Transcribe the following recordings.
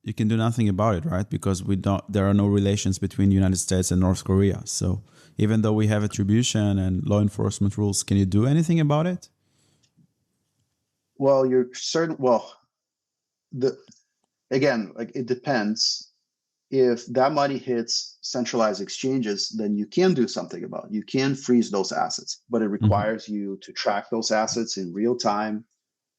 you can do nothing about it, right? Because there are no relations between the United States and North Korea. So even though we have attribution and law enforcement rules, can you do anything about it? Well, you're certain. Well, again, like it depends. If that money hits centralized exchanges, then you can do something about it. You can freeze those assets, but it requires you to track those assets in real time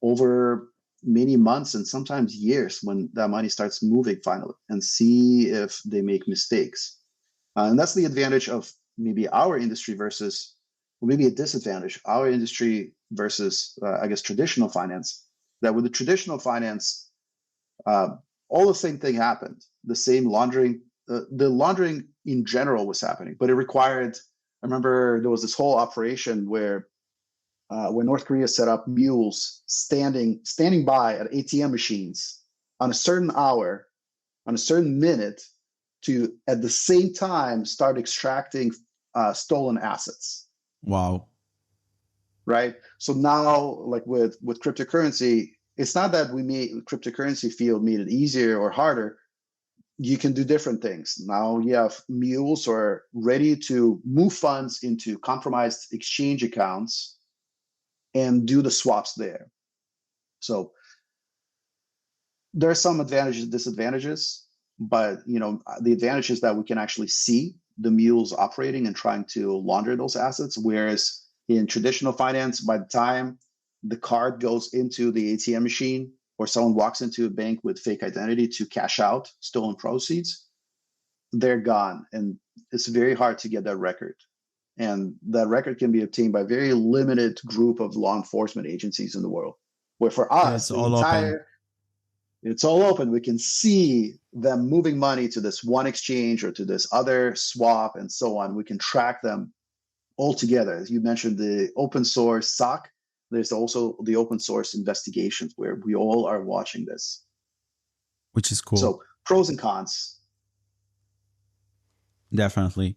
over many months and sometimes years when that money starts moving finally, and see if they make mistakes. And that's the advantage of maybe our industry versus, or maybe a disadvantage, our industry versus, I guess, traditional finance. That with the traditional finance, all the same thing happened. The same laundering, the laundering in general was happening, but it required. I remember there was this whole operation where North Korea set up mules standing by at ATM machines on a certain hour, on a certain minute, to at the same time start extracting stolen assets. Wow. Right. So now, like with cryptocurrency, it's not that we made cryptocurrency field made it easier or harder. You can do different things. Now you have mules who are ready to move funds into compromised exchange accounts and do the swaps there. So there are some advantages and disadvantages, but the advantage is that we can actually see the mules operating and trying to launder those assets, whereas in traditional finance, by the time the card goes into the ATM machine or someone walks into a bank with fake identity to cash out stolen proceeds, they're gone. And it's very hard to get that record. And that record can be obtained by a very limited group of law enforcement agencies in the world. Where for us, it's all open. We can see them moving money to this one exchange or to this other swap and so on. We can track them all together. As you mentioned, the open source SOC, there's also the open source investigations where we all are watching this. Which is cool. So pros and cons. Definitely.